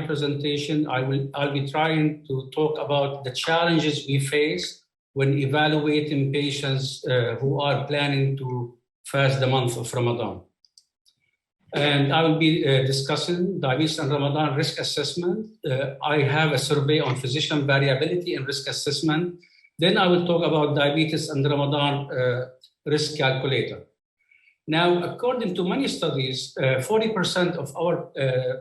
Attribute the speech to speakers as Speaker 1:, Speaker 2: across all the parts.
Speaker 1: presentation, I'll be trying to talk about the challenges we face when evaluating patients who are planning to fast the month of Ramadan. And I will be discussing diabetes and Ramadan risk assessment. I have a survey on physician variability and risk assessment. Then I will talk about diabetes and Ramadan risk calculator. Now, according to many studies, 40% of our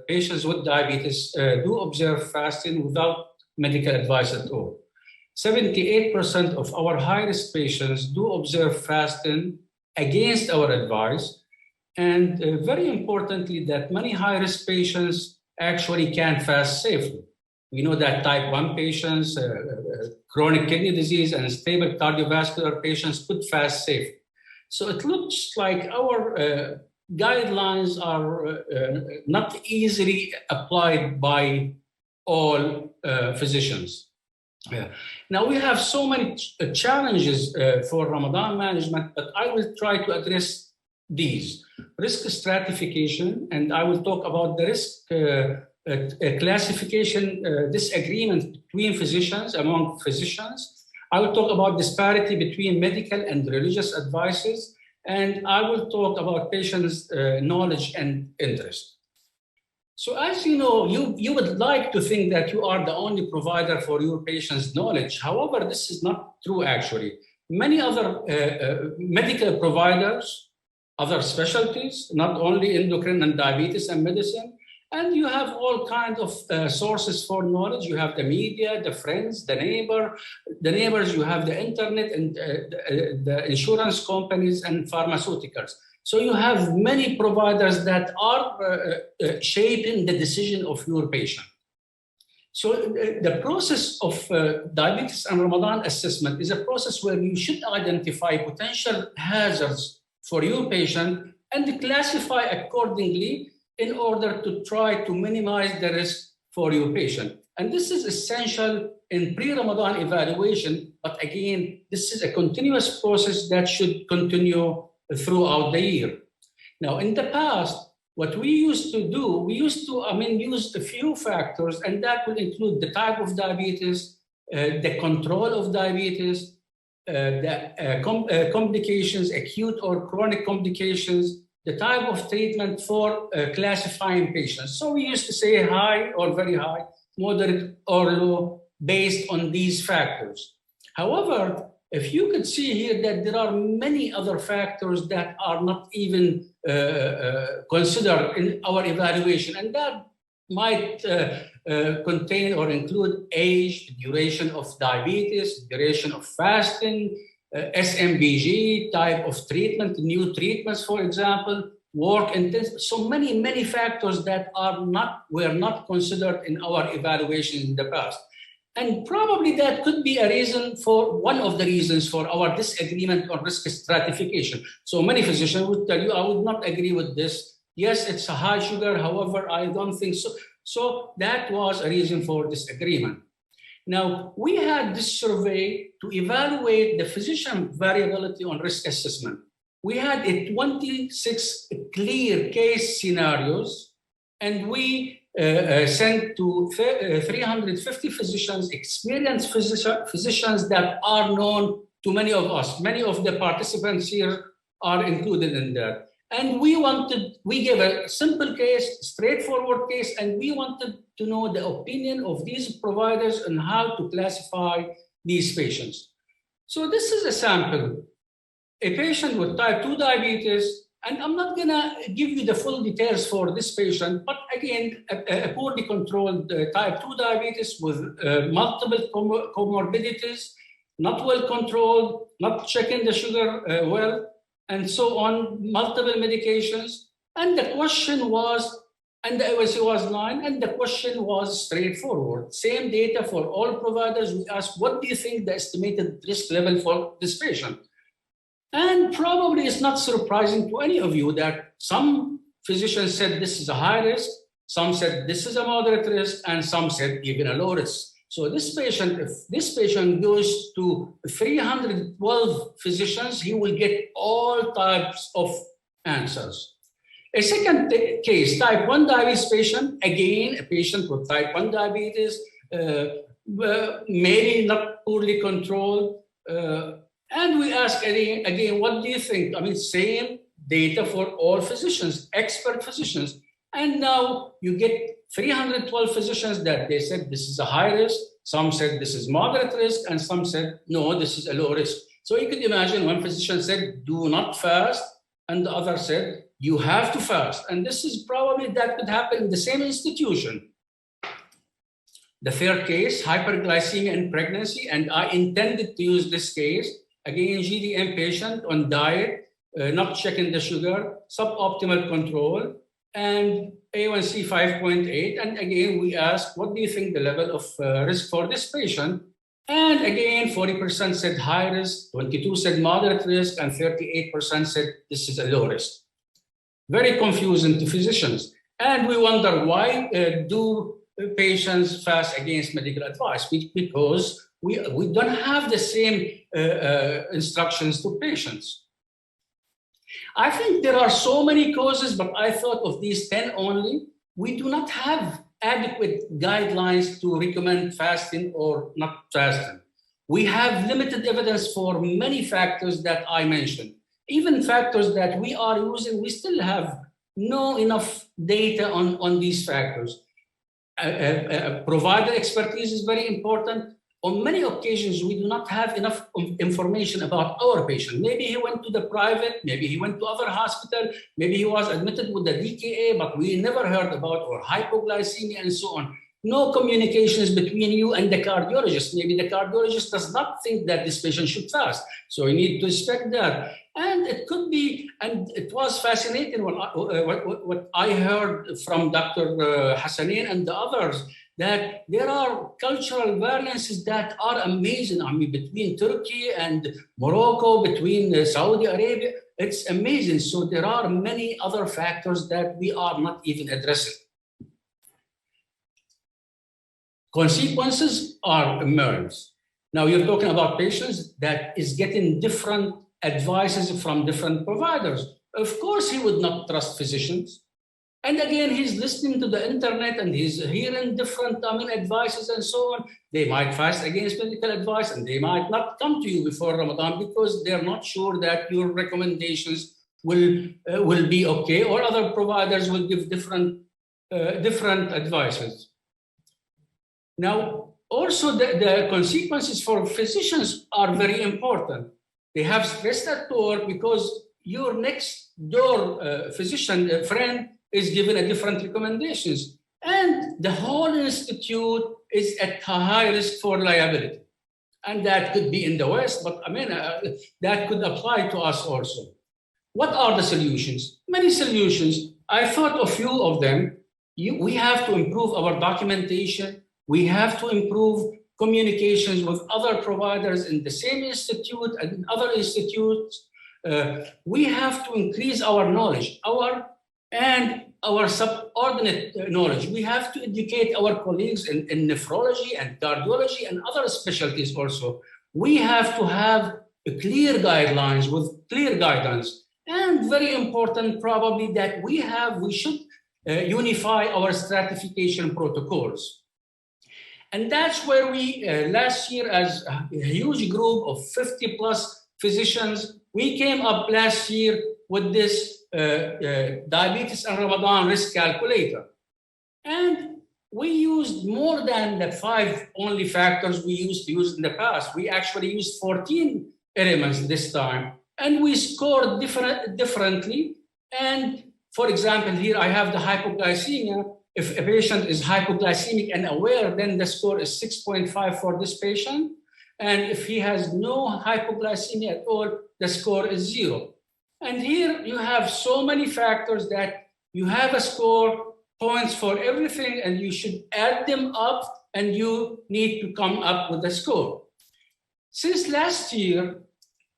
Speaker 1: patients with diabetes do observe fasting without medical advice at all. 78% of our high-risk patients do observe fasting against our advice. And very importantly, that many high-risk patients actually can fast safely. We know that type 1 patients, chronic kidney disease, and stable cardiovascular patients could fast safely. So it looks like our guidelines are not easily applied by all physicians. Now, we have so many challenges for Ramadan management, but I will try to address these. Risk stratification, and I will talk about the risk classification disagreement between physicians, among physicians. I will talk about disparity between medical and religious advices, and I will talk about patients' knowledge and interest. So as you know, you would like to think that you are the only provider for your patients' knowledge. However, this is not true actually. Many other medical providers, other specialties, not only endocrine and diabetes and medicine, and you have all kinds of sources for knowledge. You have the media, the friends, the neighbors, you have the internet and the insurance companies and pharmaceuticals. So you have many providers that are shaping the decision of your patient. So the process of diabetes and Ramadan assessment is a process where you should identify potential hazards for your patient and classify accordingly in order to try to minimize the risk for your patient. And this is essential in pre-Ramadan evaluation, but again, this is a continuous process that should continue throughout the year. Now, in the past, what we used to do, we used to use a few factors, and that will include the type of diabetes, the control of diabetes, the complications, acute or chronic complications, the type of treatment for classifying patients. So we used to say high or very high, moderate or low, based on these factors. However, if you could see here that there are many other factors that are not even considered in our evaluation, and that might contain or include age, duration of diabetes, duration of fasting, SMBG, type of treatment, new treatments, for example, work intensity. So many factors that were not considered in our evaluation in the past. And probably that could be a reason for one of the reasons for our disagreement on risk stratification. So many physicians would tell you, I would not agree with this. Yes, it's a high sugar, however, I don't think so. So that was a reason for disagreement. Now, we had this survey to evaluate the physician variability on risk assessment. We had 26 clear case scenarios, and we sent to 350 physicians, experienced physicians that are known to many of us. Many of the participants here are included in that. And we gave a simple case, straightforward case, and we wanted to know the opinion of these providers on how to classify these patients. So this is a sample. A patient with type 2 diabetes, and I'm not gonna give you the full details for this patient, but again, a poorly controlled type 2 diabetes with multiple comorbidities, not well controlled, not checking the sugar well, and so on, multiple medications. And the question was, and the AOC was 9, and the question was straightforward. Same data for all providers. We asked, what do you think the estimated risk level for this patient? And probably it's not surprising to any of you that some physicians said this is a high risk, some said this is a moderate risk, and some said even a low risk. So this patient, if this patient goes to 312 physicians, he will get all types of answers. A second case, type 1 diabetes patient, again, a patient with type 1 diabetes, maybe not poorly controlled. And we ask again, what do you think? I mean, same data for all physicians, expert physicians. And now you get 312 physicians that they said this is a high risk, some said this is moderate risk, and some said, no, this is a low risk. So you could imagine one physician said, do not fast, and the other said, you have to fast. And this is probably that could happen in the same institution. The third case, hyperglycemia in pregnancy, and I intended to use this case. Again, GDM patient on diet, not checking the sugar, suboptimal control, and A1C 5.8. And again, we asked, what do you think the level of risk for this patient? And again, 40% said high risk, 22% said moderate risk, and 38% said this is a low risk. Very confusing to physicians. And we wonder, why do patients fast against medical advice? Because we don't have the same instructions to patients. I think there are so many causes, but I thought of these 10 only. We do not have adequate guidelines to recommend fasting or not fasting. We have limited evidence for many factors that I mentioned. Even factors that we are using, we still have no enough data on these factors. Provider expertise is very important. On many occasions, we do not have enough information about our patient. Maybe he went to the private, maybe he went to other hospital, maybe he was admitted with the DKA, but we never heard about or hypoglycemia and so on. No communications between you and the cardiologist. Maybe the cardiologist does not think that this patient should fast. So you need to respect that. And it could be, and it was fascinating what I heard from Dr. Hassanin and the others, that there are cultural variances that are amazing. I mean, between Turkey and Morocco, between Saudi Arabia, it's amazing. So there are many other factors that we are not even addressing. Consequences are immense. Now you're talking about patients that is getting different advices from different providers. Of course, he would not trust physicians. And again, he's listening to the internet and he's hearing different advices and so on. They might fast against medical advice and they might not come to you before Ramadan because they're not sure that your recommendations will be okay, or other providers will give different advices. Now, also the consequences for physicians are very important. They have stressed at work because your next door physician friend is given a different recommendations. And the whole institute is at high risk for liability. And that could be in the West, but that could apply to us also. What are the solutions? Many solutions. I thought a few of them. We have to improve our documentation. We have to improve communications with other providers in the same institute and other institutes. We have to increase our knowledge, our subordinate knowledge. We have to educate our colleagues in nephrology and cardiology and other specialties also. We have to have clear guidelines with clear guidance. And very important probably that we should unify our stratification protocols. And that's where we, last year, as a huge group of 50 plus physicians, we came up last year with this diabetes and Ramadan risk calculator. And we used more than the 5 only factors we used to use in the past. We actually used 14 elements this time. And we scored differently. And for example, here I have the hypoglycemia. If a patient is hypoglycemic and aware, then the score is 6.5 for this patient. And if he has no hypoglycemia at all, the score is 0. And here you have so many factors that you have a score, points for everything, and you should add them up and you need to come up with a score. Since last year,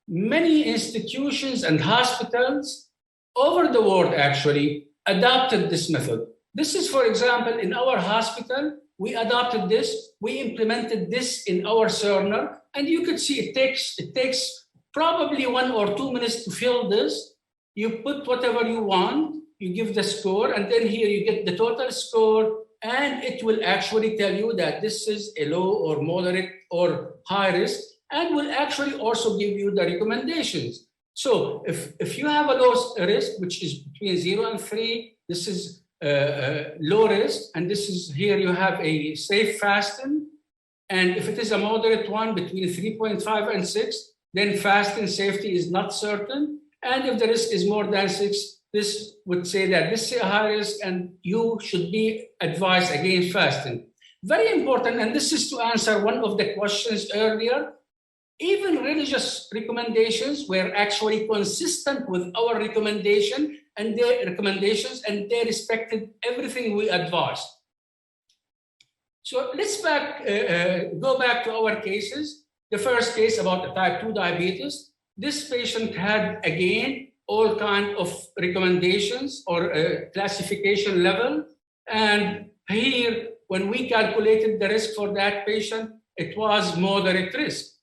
Speaker 1: many institutions and hospitals over the world actually adopted this method. This is, for example, in our hospital, we adopted this, we implemented this in our Cerner, and you could see it takes probably 1 or 2 minutes to fill this. You put whatever you want, you give the score, and then here you get the total score, and it will actually tell you that this is a low or moderate or high risk, and will actually also give you the recommendations. So if you have a low risk, which is between 0 and 3, this is low risk, and this is here you have a safe fasting. And if it is a moderate one between 3.5 and 6, then fasting safety is not certain. And if the risk is more than 6, this would say that this is a high risk and you should be advised against fasting. Very important, and this is to answer one of the questions earlier. Even religious recommendations were actually consistent with our recommendations, and they respected everything we advised. So let's go back to our cases. The first case about the type 2 diabetes. This patient had, again, all kinds of recommendations or classification level. And here, when we calculated the risk for that patient, it was moderate risk.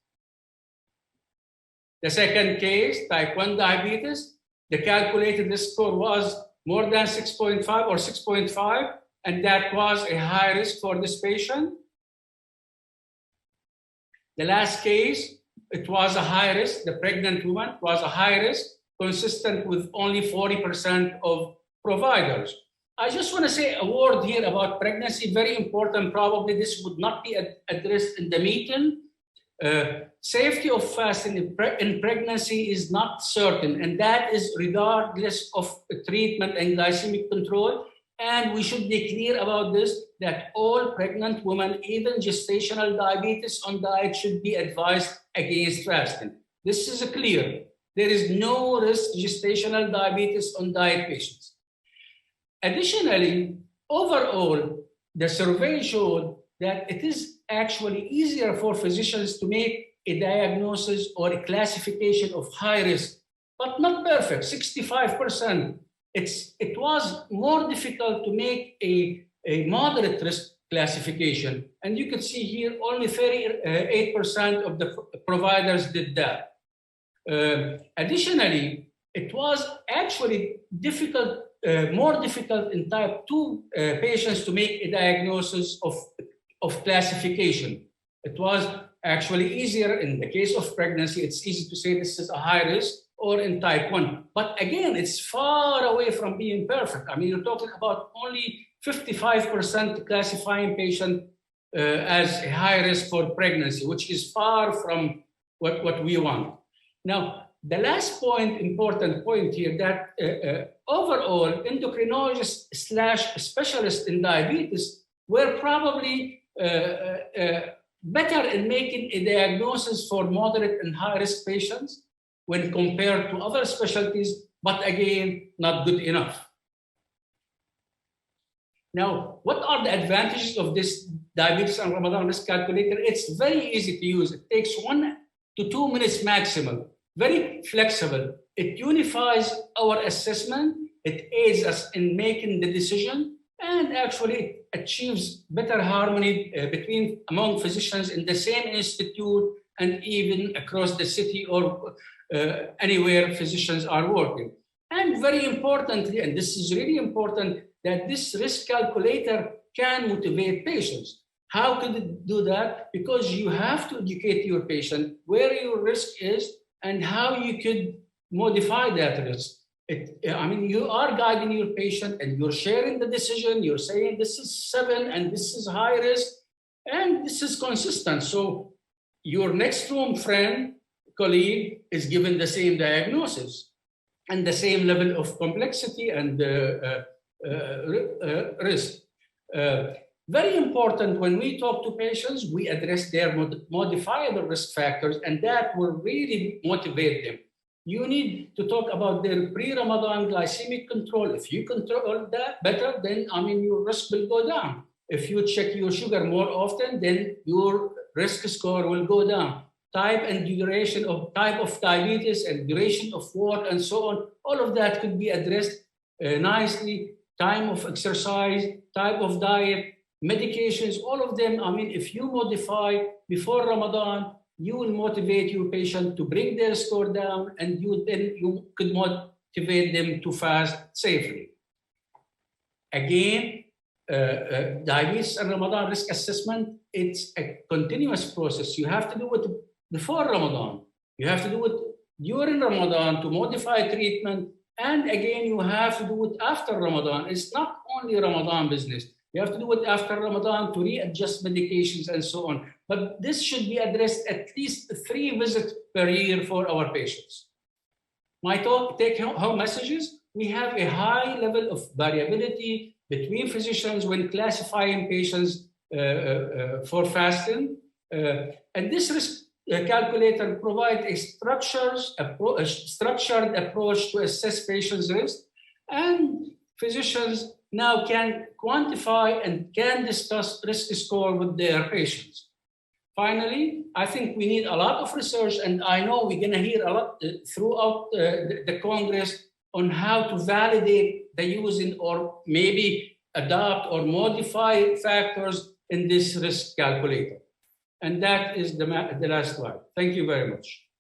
Speaker 1: The second case, type 1 diabetes, the calculated risk score was more than 6.5 or 6.5, and that was a high risk for this patient. The last case, it was a high risk. The pregnant woman was a high risk, consistent with only 40% of providers. I just want to say a word here about pregnancy, very important. Probably this would not be addressed in the meeting. Safety of fasting in pregnancy is not certain, and that is regardless of treatment and glycemic control. And we should be clear about this, that all pregnant women, even gestational diabetes on diet, should be advised against fasting. This is clear. There is no risk gestational diabetes on diet patients. Additionally, overall, the survey showed that it is actually easier for physicians to make a diagnosis or a classification of high risk, but not perfect, 65%. It was more difficult to make a moderate risk classification. And you can see here only 38% of the providers did that. Additionally, it was actually difficult, more difficult in type 2 patients to make a diagnosis of classification. It was actually easier in the case of pregnancy. It's easy to say this is a high risk, or in type 1. But again, it's far away from being perfect. I mean, you're talking about only 55% classifying patient as a high risk for pregnancy, which is far from what we want. Now, the last point, important point here, that overall endocrinologists / specialists in diabetes were probably better in making a diagnosis for moderate and high risk patients when compared to other specialties, but again, not good enough. Now, what are the advantages of this diabetes and Ramadan risk calculator? It's very easy to use. It takes 1 to 2 minutes maximum, very flexible. It unifies our assessment. It aids us in making the decision, and actually achieves better harmony among physicians in the same institute and even across the city or anywhere physicians are working. And very importantly, and this is really important, that this risk calculator can motivate patients. How could it do that? Because you have to educate your patient where your risk is and how you could modify that risk. I mean, you are guiding your patient and you're sharing the decision. You're saying this is 7 and this is high risk and this is consistent. So your next room friend, colleague is given the same diagnosis and the same level of complexity and risk. Very important, when we talk to patients, we address their modifiable risk factors, and that will really motivate them. You need to talk about their pre-Ramadan glycemic control. If you control that better, then your risk will go down. If you check your sugar more often, then your risk score will go down. Type and duration of type of diabetes and duration of work and so on, all of that could be addressed nicely. Time of exercise, type of diet, medications, all of them. If you modify before Ramadan, you will motivate your patient to bring their score down, and you could motivate them to fast safely. Again, diabetes and Ramadan risk assessment, it's a continuous process. You have to do it before Ramadan. You have to do it during Ramadan to modify treatment. And again, you have to do it after Ramadan. It's not only Ramadan business. You have to do it after Ramadan to readjust medications and so on. But this should be addressed at least 3 visits per year for our patients. My take-home messages: we have a high level of variability between physicians when classifying patients for fasting. And this risk calculator provides a structured approach to assess patients' risk, and physicians now can quantify and can discuss risk score with their patients. Finally, I think we need a lot of research, and I know we're going to hear a lot throughout the Congress on how to validate the using or maybe adopt or modify factors in this risk calculator. And that is the last slide. Thank you very much.